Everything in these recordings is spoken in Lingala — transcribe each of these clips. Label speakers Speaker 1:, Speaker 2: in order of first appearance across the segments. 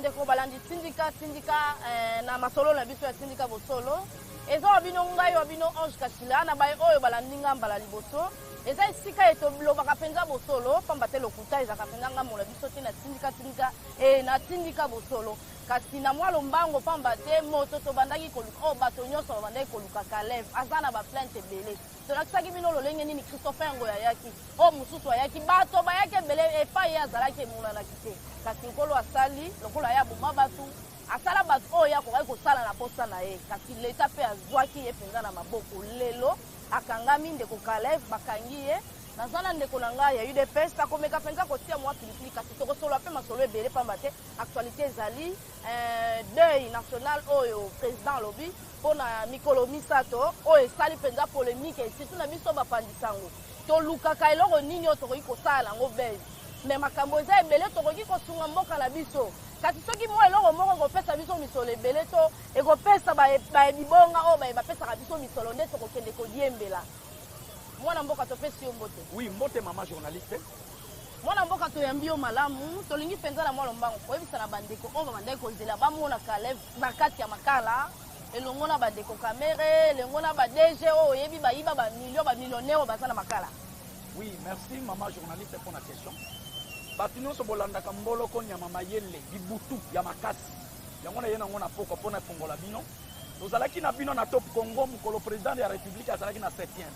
Speaker 1: bandeko balandi sindika na masolo na biso ya sindika bosolo eza wabino ngai wabino Ange Kasila na baye oyo balandi ngamba liboso eza esika etobloba penza bosolo pamba te lokuta eza kapenza ngamba la biso te na sindika na sindika bosolo kasi na mwalo mbango pamba te moto to bandaki koluka o bato nyonso bandaki koluka Caleb azana ba plainte belé to lakisaki bino lolenge nini Christopher Ngoya yaki o mususu ayaki bato bayake belé epa ya zalaki muna na kite kasi nkolo asali lokolo ya buma batu asala bato oya ko sala na posa na ye kasi leta pe azwaki ye penza na maboko lelo akangami ndeko Caleb bakangi ye nazana ndeko nanga ya UDPS takomeka penza kotia mwa pilipili kasi tokosolo pe masolo ebele pamba te actualité ezali deuil national oyo président lobi pona mikolo misato oyo esali penza polémique surtout na biso bapandisango tolukaka eloko nini oyo tokoki kosala yango base mais makambo eza ebele tokoki kosunga mboka na biso kasi soki mwa eloko moko kopesa biso misolo ebele to ekopesa bayebibonga oyo bapesaka biso misolo nde tokokende kodiembela mwana mboka topesi yo mbote.
Speaker 2: Oui, mbote mama journaliste.
Speaker 1: Mwana mboka toyambi yo malamu tolingi penza na mwalo mbango koyebisa na bandeko oyo bandeko kozela bamona Caleb na kati ya makala elongo na bandeko kamere elongo na ba DG oyo yebi bayiba ba millionnaire baza na makala.
Speaker 2: Oui, merci maman journaliste pour la question. Batino so bolanda kambolo ko nyama mayele bibutu ya makasi. Yango na yena ngona poko pona fongola bino. Tozalaki na bino na top Congo mukolo président de la République azalaki na 7e.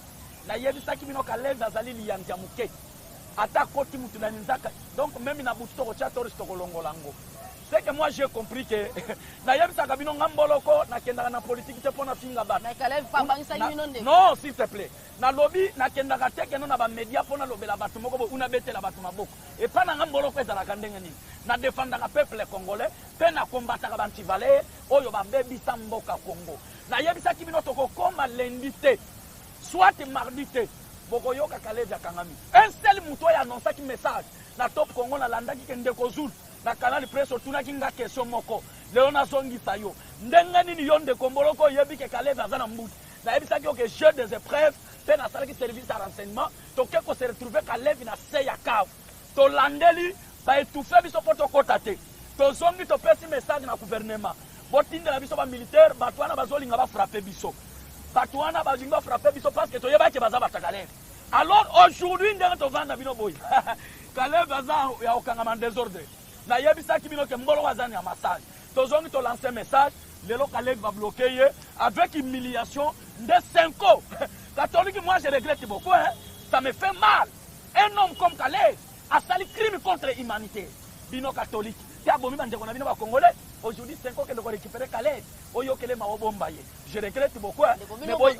Speaker 2: Na yebisaki bino Caleb azali liyangia muke. Ata koti mutu na nzaka. Donc même na butu ko cha tori stoko longolango. C'est que moi j'ai compris que na yebisaka bino ngamboloko na kendaka na politique te pona finga ba.
Speaker 1: Na Caleb pa bangisa bino nde.
Speaker 2: Non, s'il te plaît. Na lobby na kendaka te ke no na ba media pona lobela batu moko bo una betela batu maboko. Et pa na ngamboloko ezala kandenge ni. Na défendaka peuple congolais, pe na combataka bantivale oyo ba bebisa mboka Congo. Na yebisaki bino toko koma lendité. Soit mardité, bokoyoka Caleb ya kangami. Un seul muto ya annonça ki message na top Congo na landaki kende kozul na canal presse otuna kinga question moko. Leona zongi sayo. Ndenga nini yonde komboloko yebi ke Caleb azana mbuti. Na yebisa ki oke jeu des épreuves, pe na sala ki service de renseignement, to ke ko se retrouver Caleb na seya cave. To landeli ba étouffer biso poto kotate. To zongi to pesi message na gouvernement. Botinde na biso ba militaire, batwana bazolinga ba frapper biso. Batouana bazinga frapper biso parce que toyeba ke baza Caleb. Alors aujourd'hui ndenge to vanda bino boy. Caleb baza ya okanga en désordre. Na yebisa ki bino ke mbolo wazani ya massage. Tozongi to lancer message, lelo Caleb va bloquer avec humiliation de 5 ans. Catholique moi je regrette beaucoup hein. Ça me fait mal. Un homme comme Caleb a sali crime contre l'humanité. Bino catholique. Ti abomi bande kona bino ba congolais. Aujourd'hui 5 ans que de récupérer Caleb. Oyokele mawobombaye. Je regrette beaucoup.
Speaker 1: Mais boy,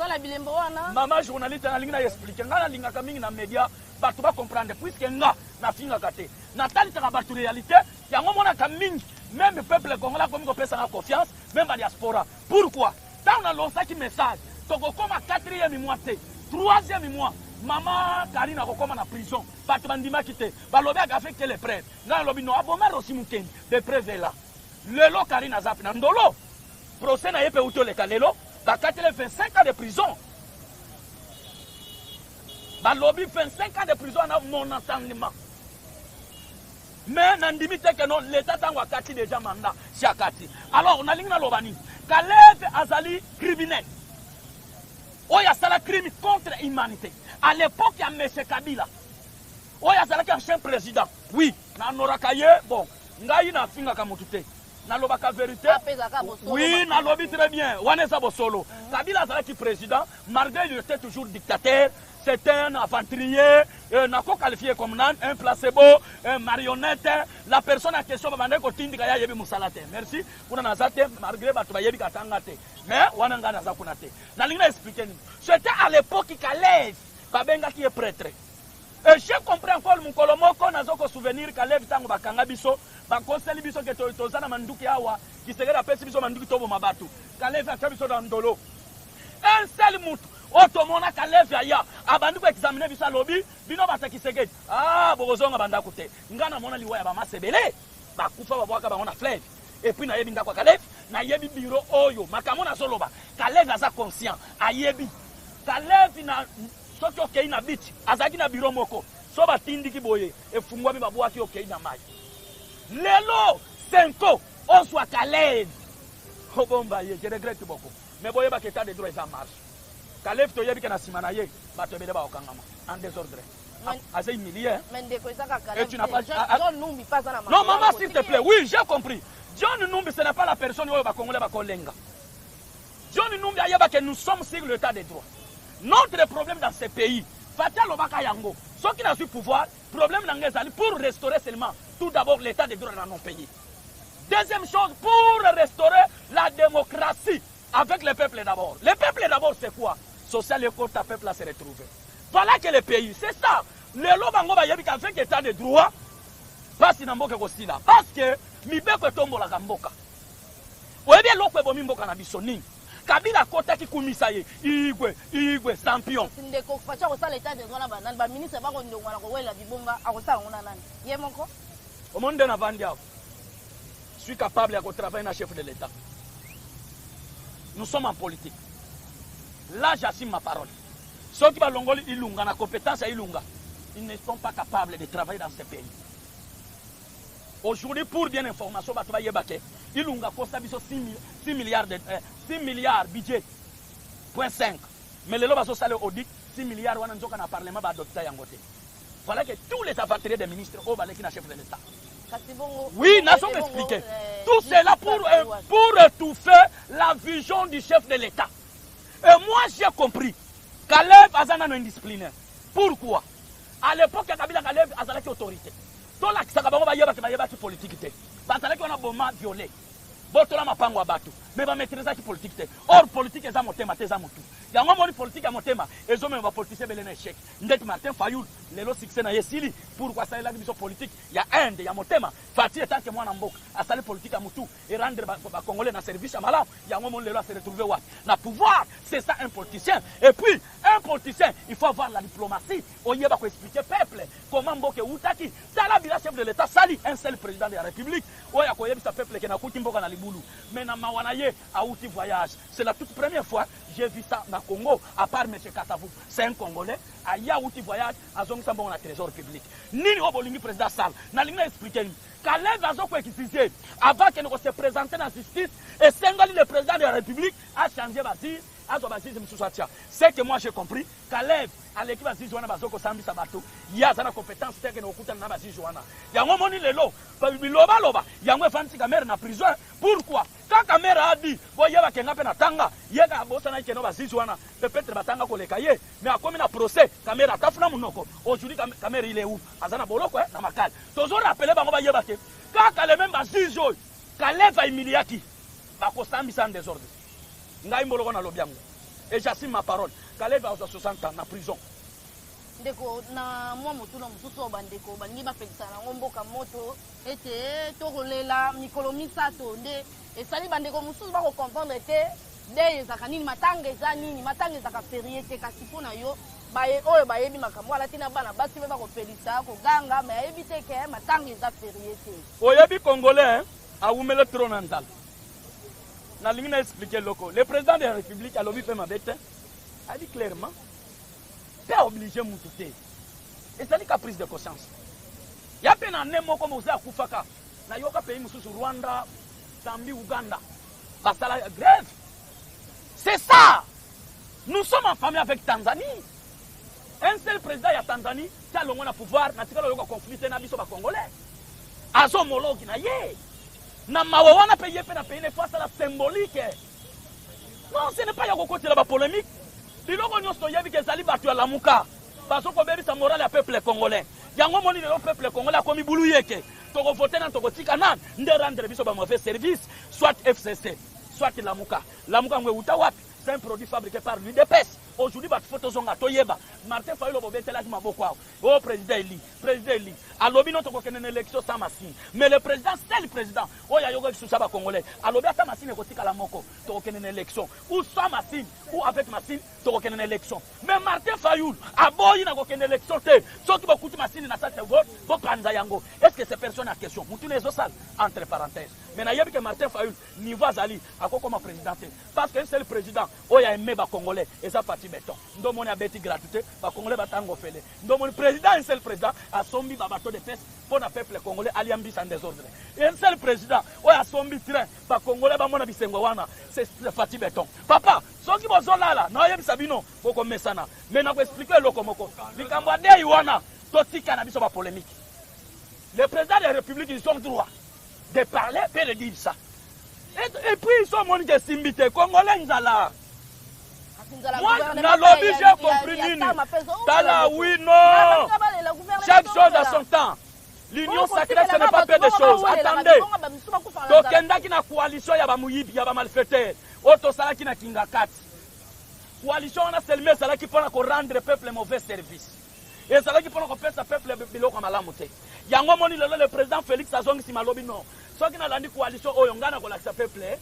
Speaker 2: maman journaliste na linga expliquer ngana linga kamingi na media batu ba comprendre puisque nga na finga kate. Na tali ta batu réalité yango mona kamingi même peuple congolais comme ko pesa na confiance même la diaspora. Pourquoi? Tant on a lancé qui message. Toko koma 4e mois te 3e mois maman Karina kokoma na prison. Batu bandima kite. Balobi affecter les preuves. Nga lobi no aboma rosi mukendi. Des preuves là. Lelo Karina zap na ndolo. Procès na yepe uto le kalelo. Bakatele 25 ans de prison. Balobi 25 ans de prison na mon entendement. Mais nandimi te que non l'état tango akati déjà mandat siakati. Alors on a lingna lobani. Caleb azali criminel. Oya sala crime contre l'humanité. À l'époque il y a M. Kabila. Oya sala un chien président. Oui, na norakaye bon, ngai na finga kamutute. Na lobaka vérité. Oui, na lobi très bien. Wanesa Bosolo. Kabila zala qui président, malgré il était toujours dictateur, c'est un aventurier, n'a pas qualifié comme un placebo, un marionnette, la personne en question va demander que tindi kaya yebi musalate. Merci. Pour nazate malgré batu yebi katangate. Mais wananga nazakunate. Na linga expliquer nous. C'était à l'époque Caleb Babenga qui est prêtre. Et je comprends encore mon kolomoko nazoko souvenir Caleb tango bakanga biso ba conseil biso ke tozana manduki awa ki segera pesi biso manduki tobo mabatu Caleb a biso dans ndolo un seul mutu otomona Caleb ya abandu ko examiner biso lobi bino bataki segedi bozonga banda kote ngana mona liwa ya ba masebele ba kufa ba bwaka ba ona flève et puis na yebi ngakwa Caleb na yebi biro oyo makamona soloba Caleb aza conscient ayebi Caleb na soki okei na biti azaki na biro moko so batindiki boye efungwami babwaki okei na mai lelo 5 ans on soit Caleb. Oh bon, bah, je regrette beaucoup. Mais voyez pas que l'état de droit est en marche. Caleb, tu as dit que na simanaye, bah tu es là en désordre. Assez humilié. Et tu n'as pas. Non, maman, s'il te plaît, oui, j'ai compris. John Numbi, ce n'est pas la personne où Congolais va kolenga. John Numbi a dit que nous sommes sur l'état de droit. Notre problème dans ce pays, Fatia Lobaka Yango, ceux qui n'ont pas pouvoir, problème dans pour restaurer seulement tout d'abord l'état de droit dans nos pays. Deuxième chose, pour restaurer la démocratie avec le peuple d'abord. Le peuple d'abord, c'est quoi? Social et côté peuple à se retrouver. Voilà que le pays, c'est ça. Le Lobango va y avoir avec l'état de droit, parce que Mibeko tombo la Gamboka. Vous voyez, l'autre est Mimboka na bisoni. Kabila kota ki kumisa ye igwe champion.
Speaker 1: Ndeko facha ko sala l'état de droit na banani ba ministre ba ko ndongwa na ko wela bibomba akosa ngona nani. Ye moko.
Speaker 2: Au monde na vandia. Je suis capable de travailler dans le chef de l'État. Nous sommes en politique. Là, j'assume ma parole. Ceux qui ont la compétence à Ilunga, ils ne sont pas capables de travailler dans ce pays. Aujourd'hui, pour bien information, Ilunga coûte 6 milliards budget. Point 5. Mais le loba social audit 6 milliards wana nzoka na parlement ba adopter yangote. Voilà que tous les aventuriers des ministres au balé qui na chef de l'État. Oui, nous sommes expliqués. Tout cela pour étouffer la vision du chef de l'État. Et moi, j'ai compris. Caleb Azana est indiscipliné. Pourquoi? À l'époque, Kabila Caleb Azana qui autorité. Tout la Kisakabango va y avoir qui politique. Parce que on a bomba violé. Botola mapango abatu. Mais va maîtriser qui politique. Or, politique est à mon thème, à mon tout. Il y a un moment politique à mon thème. Et je me vais politiciens belé échec. Ndet Martin Fayoul, les lots succès na Yesili. Pourquoi ça est là division politique? Il y a un, il y a mon thème. Fatih est tant que moi n'ambok. À saler politique à Moutou. Et rendre les Congolais dans service à Malam. Il y a un moment les lois se retrouver où? Na pouvoir, c'est ça un politicien. Et puis, un politicien, il faut avoir la diplomatie. On y va expliquer peuple. Comment Mboke Outaki. Ça là, chef de l'État, sali un seul président de la République. Oya Koyebi sa peuple qui n'a pas Mboka na Libulu. Mais na Mawanaye a outil voyage. C'est la toute première fois j'ai vu ça dans Congo, à part M. Kassavou. C'est un Congolais. A ya outil voyage, à Zong Sambon na trésor public. Nini Obolingi président Sall. Na linga expliqué. Caleb Azoko expliqué. Avant que nous se présenter dans la justice, et Sengali, le président de la République, a changé Basile. C'est que moi j'ai compris. Caleb, à l'équipe Basile Joana Bazoko Sambi Sabato, il y a une compétence technique au côté de Basile Joana. Il y a un moment le lot, il y a un fancy caméra en prison. Pourquoi? Quand la caméra a dit, il y a un peu de tanga, il y a un peu de Basile Joana, peut-être batanga pour les cahiers, mais à comme un procès, caméra tafna monoko. Aujourd'hui, la caméra il est où? Azana Boloko, dans ma cale. Toujours rappelé, quand Caleb même Basile Joana, Caleb va humilier qui? Bako Sambi sans désordre. Et j'assume ma parole. Caleb a 60 ans en prison.
Speaker 1: Ndeko na mwa mutuna mususu bandeko balingi bapekisana ngomboka moto ete tokolela mikolo misato nde esali bandeko mususu bako comprendre te de ezaka nini matanga eza nini matanga ezaka ferie te kasi mpona yo baye oyo bayebi makambo ala tina bana basi be bakopelisa koganga me ayebi te ke matanga eza ferie te
Speaker 2: oyebi congolais awumele trop na nzala. Na ligne expliqué loco. Le président de la République a lobby fait ma bête. A dit clairement, pas obligé de m'outer. Et ça dit qu'à prise de conscience. Il y a peine en un mot comme vous avez Koufaka. Na yoka pays mususu Rwanda, Zambie, Ouganda. Basala grève. C'est ça. Nous sommes en famille avec Tanzanie. Un seul président de Tanzanie qui a le pouvoir, n'a pas le conflit na biso ba congolais. Azo homologue na ye. Na mawawana paye pe na paye ne face à la symbolique. Non, ce n'est pas yako côté la polémique. Biloko nyonso yebi ke zali batu ya lamuka. Baso ko bebi sa morale ya peuple congolais. Yango moni le peuple congolais komi bulu yeke. Toko voter na toko tika nan nde rendre biso ba mauvais service, soit FCC, soit lamuka. Lamuka ngwe uta wapi? C'est un produit fabriqué par l'UDPS. Aujourd'hui, bat photo zonga toyeba. Martin Fayulu bobetela ki maboko awo. Oh président Eli. Alobi non toko kene élection sans machine. Mais le président, c'est le président. Oh ya yogo sous ba congolais. Alobi ata machine ko tika la moko. Toko kene élection. Ou sans machine, ou avec machine, toko kene élection. Mais Martin Fayulu aboyi na ko kene élection te. Soki bokuti machine na sa te vote, bo panza yango. Est-ce que ces personnes à question? Moutou les osal entre parenthèses. Mais na yebi que Martin Fayulu niveau azali akoko comme président. Parce que c'est le président. Oh ya aimé ba congolais et ça parti Fati Béton. Nous avons abeti gratuité, les Congolais batango fele. Nous avons président, un seul président, a sombi bateau de pêche pour le peuple congolais, alliambis en désordre. Et un seul président, où a sombi train, les Congolais bamona bisengowana, c'est Fati Béton. Papa, ceux qui vont là, non yem sabino, faut qu'on mette ça là. Mais nous expliquer le komoko. Les Cambodgiens yuana, toti cannabis sur la polémique. Les présidents de la République, ils ont droit de parler et de dire ça. Et puis ils sont monités simbité, Congolais là. Moi, dans le lobby, j'ai compris Nini. Tala, oui, non. Chaque chose a son temps. L'union sacrée, ce n'est pas peu de choses. Attendez. Tokenda qui na coalition, il y a Mouyibi, il y a malfaiteur. Auto Sala qui na Kingakat. Coalition, on a seulement Sala qui peut rendre le peuple mauvais service. Et Sala qui peut faire le peuple bilo comme Alamoté. Yango moni le président Félix Azong si malobi non. Ceux qui na la coalition, Oyongana, qu'on l'accepte peuple.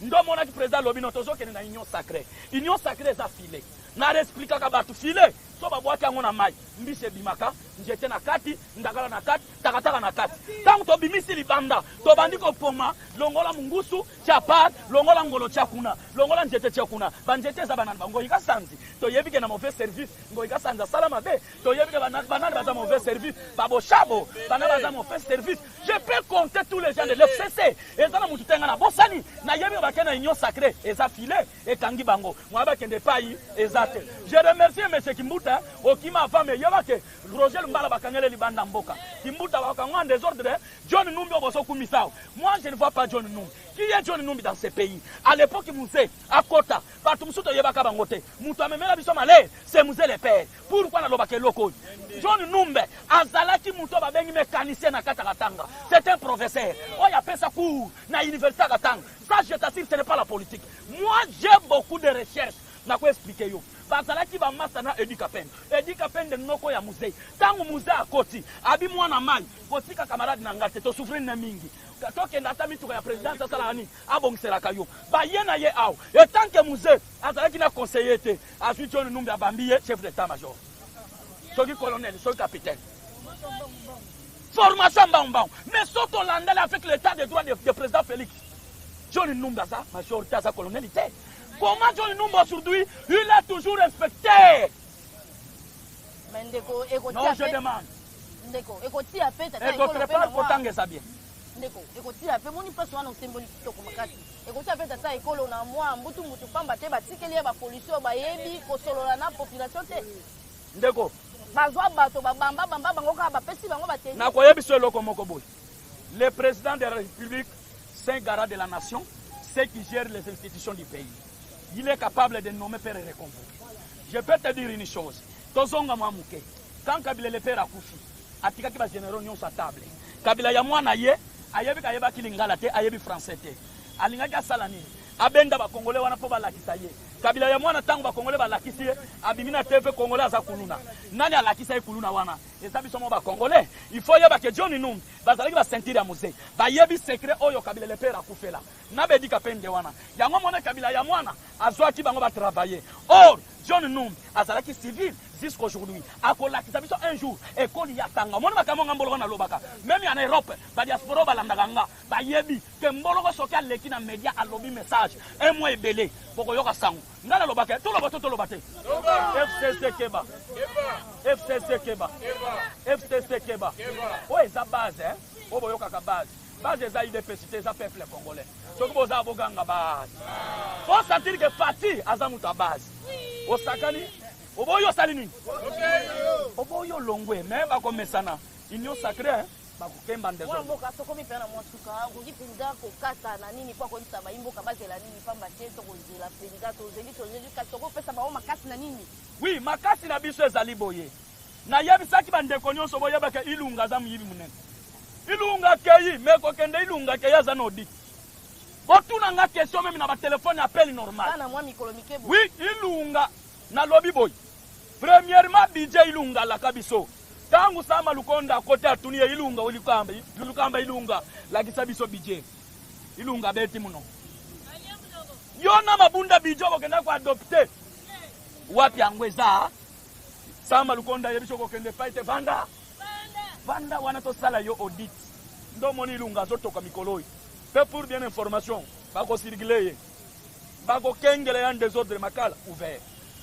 Speaker 2: Ndo mona ki président lobi notozo kene na union sacrée. Union sacrée za filé. Na explica ka batu filé. So ba bwaki yango na mai. Mbise bimaka, njete na kati, ndakala na kati, takataka na kati. Tangu to bimisi libanda, to bandiko poma, longola mungusu, chapat, longola ngolo chakuna, longola njete chakuna. Banjete za banana bango ika sanzi. To yebike na mauvais service, ngo ika sanza salama be. To yebike banana baza mauvais service, babo chabo, banana baza mauvais service. Je peux compter tous les gens de l'FCC. Et ça na mututenga na bosani, na yebike bakena union sacrée, et ça filé et kangi bango. Moi ba kende payi exact. Je remercie monsieur Kimbuta, okima femme yebake Roger Mbala bakangele libanda mboka. Kimbuta bakangwa en désordre, John Numbi oboso kumisao. Moi je ne vois pas John Numbi. Qui est John Numbi dans ce pays? À l'époque Moussé, à Kota, Batumsuto yebaka bangote. Mutu amemela biso malé, c'est Moussé le père. Pourquoi na lobake loko? John Numbi azalaki mutu babengi mécanicien na Katakatanga. C'est un professeur. Oh ya pesa cours na université Katanga. Ça je t'assure, ce n'est pas la politique. Moi j'ai beaucoup de recherches. Na ko expliquer yo. Bazalaki ba masana Edikapen. Edikapen de noko ya musée. Tangu musée akoti, abi mwana mai, kotika camarade na ngate to souffrir na mingi. Toke ndata mituko ya président sala ani, abongisela kayo. Ba yena ye aw. Et tant que musée, azalaki na conseiller te, azu John Numbi abambiye chef d'état major. Soki colonel, soki capitaine. Formation bambam. Mais surtout l'andale avec l'état de droit de président Félix. John Numbi ça, majorité sa colonelité. Comment John Numbi aujourd'hui, il est toujours respecté. Non, je demande. Et d'autre part, Kotange ça bien. Ndeko. Le président de la République, c'est un garant de la nation, c'est qui gère les institutions du pays. Il est capable de nommer père et récompense. Je peux te dire une chose. Tozonga mwamuke. Quand Kabila le père a koufi, atika ki ba généraux nyon sa table. Kabila ya mwana ye, ayebi kayeba kilingala te, ayebi français te. Alingaki asala nini? Abenda ba Congolais wana po ba lakisa ye. Kabila ya mwana tangu ba Congolais ba lakisi ye, abimina TV Congolais aza kuluna. Nani alakisa ye kuluna wana? Ezabi somo ba Congolais. Il faut yeba ke John Numbi bazalaki ba sentir ya musée. Ba yebi secret oyo Kabila le père a kufela. Na be dika pende wana. Yango mona Kabila ya mwana azwaki bango ba travailler. Or John Numbi azalaki civil jusqu'aujourd'hui. Akolakisa biso un jour ekoli ya tanga. Mona makambo ngambolo na lobaka. Même en Europe, ba diaspora balandanga ba yebi ke mbolo ko soki aleki na media alobi message. Un mois ebele poko yoka sango. Ngala lobaka to lobato to lobate. FCC Keba. FCC Keba. FCC Keba. O eza base hein. O boyoka ka base. Base eza IDPCT eza peuple congolais. Soki boza boganga base. Faut sentir que Fati azamuta base. O sakani Oboyo salini. Oboyo longwe mais ba komesana. Union sacrée bakukemba ndezo.
Speaker 1: Mwa mboka soko mi pena mwasuka, kujipinda kokata na nini kwa konisa ba imboka bazela nini pamba teto kozela pinda to zeli to zeli katoko pesa ba makasi na nini.
Speaker 2: Oui, makasi na biso ezali boye. Na yebisaki bandeko nyonso boyeba ke ilunga za muyibi munene. Ilunga keyi meko kende ilunga keya za nodi. Botuna nga question même na ba téléphone appel normal.
Speaker 1: Sana mwa mikolo mikebo.
Speaker 2: Oui, ilunga na lobby boy. Premièrement budget ilunga la kabiso. Tangu sama lukonda kote atunie ilunga ulikamba ilunga la kisabiso budget. Ilunga beti muno. Yona mabunda budget bokenda kwa adopter. Wapi angweza? Sama lukonda yebiso kokende fight vanda. Vanda wana to sala yo audit. Ndo moni ilunga zoto kwa mikoloi. Fait pour bien information, ba ko circuler. Bago kengele un désordre makala ouvert.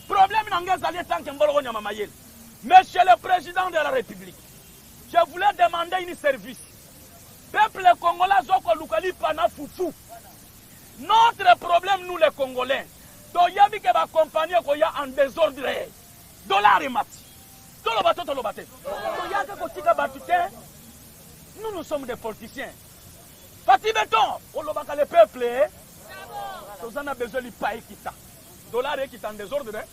Speaker 2: Problème n'engage tant que Mboloko Nyama Mayele. Monsieur le Président de la République, je voulais demander un service. Peuple congolais zoko lukali pana fufu. Notre problème nous les Congolais, toyabi ke ba compagnie ko ya en désordre. Dollar et mati. Tolo bato tolo baté. Toyaka ko tika batute. Nous sommes des politiciens. Fati Beton, on lobaka le peuple. Nous avons besoin de payer kita. Dollar et kita en désordre.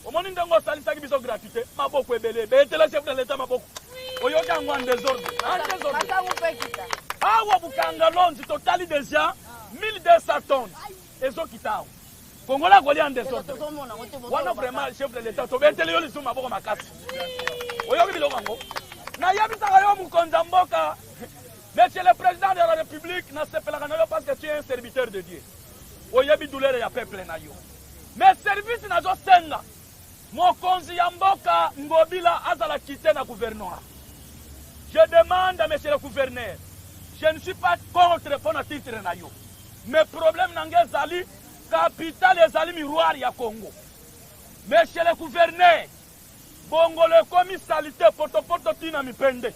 Speaker 2: Au moment où nous avons salissé qui sont gratuité, ma beaucoup est belé. Mais le chef de l'État ma beaucoup. Oyoka en désordre. En désordre. Ah, Wabukanga Lonzi, total déjà 1200 tonnes. Et ça qui t'a. Congola Goli en désordre. Voilà vraiment le chef de l'État. Tu veux télé les ma beaucoup ma casse. Oyoka bilokango. Na yabita kayo mukonza mboka. Monsieur le Président de la République, n'a pas la parce que tu es un serviteur de Dieu. Oyebi douleur ya peuple na yo. Mais service na zo senga. Mokonzi ya mboka ngobila azala kité na gouvernement. Je demande à monsieur le gouverneur, je ne suis pas contre pour notre titre na yo. Mais problème nange zali capitale ezali miroir ya Congo. Monsieur le gouverneur, bongo le commisalité poto tina mipende.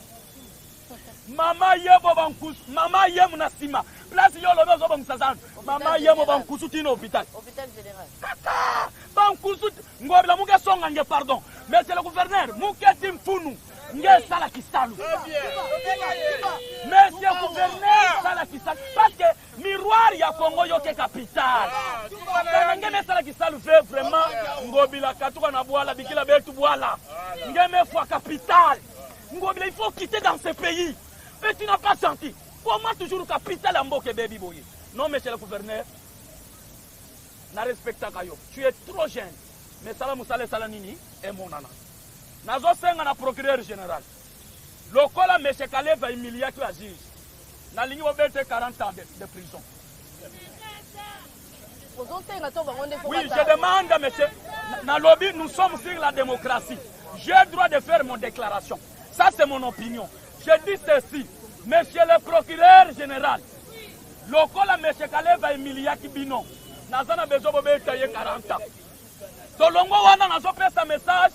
Speaker 2: Mama yebo bankus, mama yemo na sima. Place yo lo bezo bamusazana. Mama yemo bankusu tina hôpital. Hôpital général. Kaka! Bankusu ngobla muke songa nge pardon. Monsieur le gouverneur, muke timfunu. Nge sala kisalu. Monsieur le gouverneur, sala kisalu. Parce que miroir ya Congo yoke capital. Nge me sala kisalu fait vraiment ngobila katuka na boala bikila betu boala. Nge me fois capital. Ngobila il faut quitter dans ce pays. Mais tu n'as pas senti. Comment toujours capital en Mboke baby boy? Non, monsieur le gouverneur. Na respecta kayo. Tu es trop jeune. Mais Salam Moussale Salanini est mon nana. Nazo senga na procureur général. Lokola monsieur Kale va humilier qui a juge. Na lingi va 40 ans de prison. Oui, je demande à monsieur. Na lobby, nous sommes sur la démocratie. J'ai le droit de faire mon déclaration. Ça, c'est mon opinion. Je dis ceci, monsieur le procureur général, lokola monsieur Kale va humilier qui bino. Nazana besoin de 40 ans. Tolongo wana nazo pesa message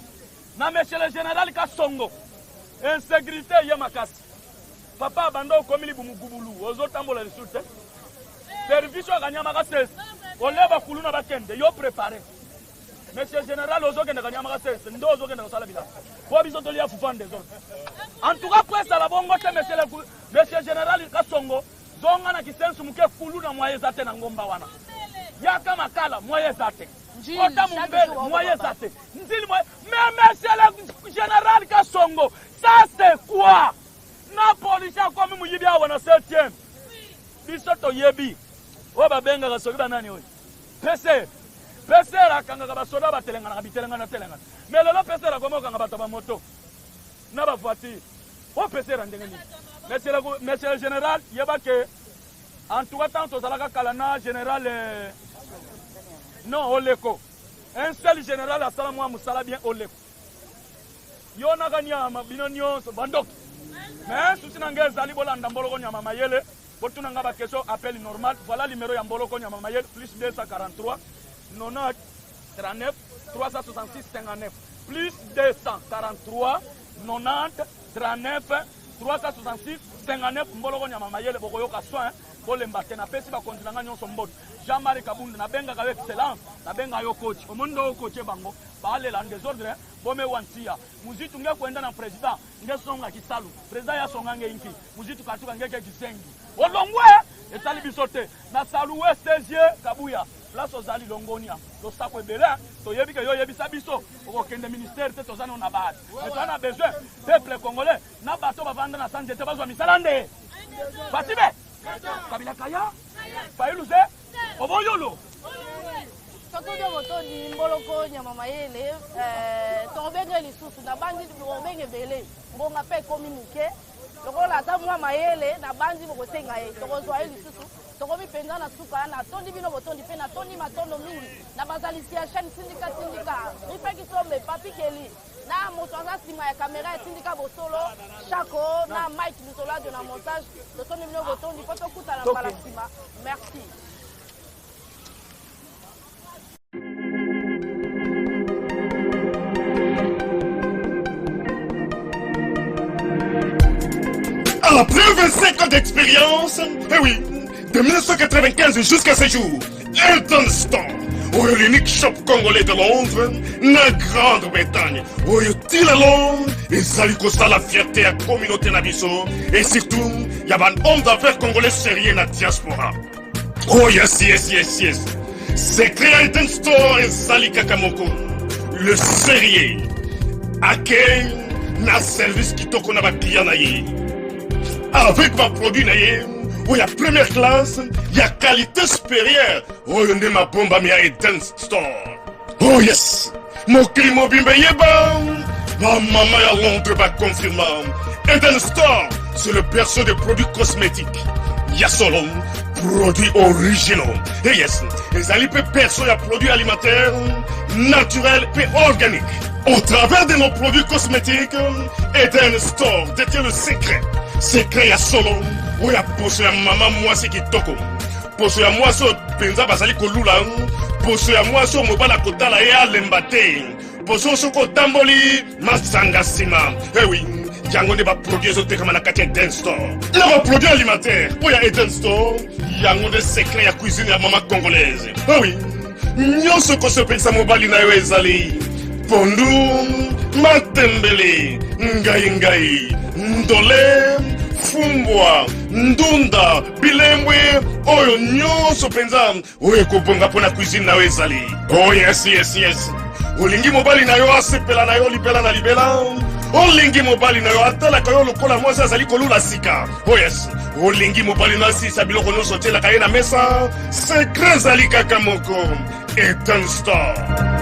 Speaker 2: na monsieur le général Kasongo. Insécurité yemakasi. Papa bando komili bumugubulu ozo tambola risute. Service wa kanyama ka 16. Oleba kuluna bakende yo préparé. Monsieur le général ozo kende kanyama ka 16. Ndo ozo kende kosala bila. Po biso to lia fufande zo. En tout cas pour ça la bongo te monsieur le général Kasongo zonga na kisensu muke kuluna mwaye zate na ngomba wana. Yaka makala mwaye zate. Ota mumbele mwaye zate. Nzili mwaye. Mais monsieur le général Kasongo, ça c'est quoi? Na police comme muyibi awa na 7e. Biso to yebi. Oba benga kasoki banani oyi. PC la kanga ba soda ba telenga na bitelenga na telenga. Mais lolo PC la komo kanga ba toba moto. Na ba voiture. O PC randengeni. Monsieur le général, yeba ke en tout cas tant tozalaka kalana général non Oleko. Un seul général a sala moi musala bien Oleko. Yona ganya mabino nyonso bandok. Mais souci nangé zali bolanda mboloko nyama mayele. Botuna ngaba question appel normal. Voilà le numéro ya mboloko nyama mayele plus 243 90 39 366 59 plus 243 90 39 366 59 mboloko nyama mayele bokoyoka soin bolemba tena pesi ba kontinanga nyonso mboto. Jean-Marie Kabunda na benga avec excellence na benga yo coach omondo coach bango baale la désordre bome wantia muzitu nge kwenda na president nge songa kisalu president ya songa nge inki muzitu katuka ngeke kisengi olongwe etali bisote na saluwe stégie kabuya place ozali longonia lo sakwe bela to yebike yo yebisa biso okokende ministère te tozana na baat mais on a besoin peuple congolais na bato bavanda na sanje te bazwa misalande Fatibe Kabila Kaya Failuze Oboyolo.
Speaker 1: Sokodio motondi mboloko nyama mayele tobenge lisusu na bandi tobenge bele ngonga pe communiquer lokola ta mwa mayele na bandi bokosenga ye tokozwa lisusu tokomi penza na suka na tondi bino botondi pe na tondi matondo mingi na bazalisi ya chaîne syndicat ripeki sombe papi keli na moto anga sima ya caméra ya syndicat bosolo chako na Mike Bisola de na montage totondi bino botondi poto kuta na bala sima merci.
Speaker 3: Après 25 ans d'expérience, eh oui, de 1995 jusqu'à ce jour, Eden Store, l'unique shop congolais de Londres, na Grande-Bretagne, où il y la fierté à la communauté nabiso, et surtout, il y a un homme d'affaires congolais sérieux dans la diaspora. Oh yes, yes, yes, yes. C'est créé Eden Store et Zali Kakamoko, le sérieux, à quel na service qui t'a qu'on a client naïe. Avec ma produit naïe, où il y a première classe, il y a qualité supérieure. Oh, il y a ma bombe à Eden Store. Oh yes, mon climat bimbe yeba. Ma maman à Londres va confirmer. Eden Store, c'est le berceau des produits cosmétiques. Il y a solo produits originaux. Et yes, les alipes perso et produits alimentaires, naturels et organiques. Au travers de nos produits cosmétiques, Eden Store détient le secret. Secret ya solo, où ya poso ya maman moi c'est qui toko. Poso ya moi so penza basali kolula, poso ya moi so mobala kotala ya lembate. Poso so ko tamboli masanga sima. Eh oui, yango ne ba produit zo te kama na kati Eden Store. Na ba produit alimentaire, où ya Eden Store, yango de secret ya cuisine ya maman congolaise. Eh oui, nyonso ko so pensa mobali na yo ezali. Pondu, matembele, ngai, ndole, fumbwa, ndunda, bilembwe, oyo nyonso penza, oyo kobonga pona cuisine na ezali. Oh yes, yes, yes. Olingi mobali na yo asepela na yo libela na libela. Olingi mobali na yo atala kayo lokola mwasi azali kolula sika. Oh yes. Olingi mobali na si sabiloko nyonso tela kaye na mesa. Secret zali kaka moko. Eden Store.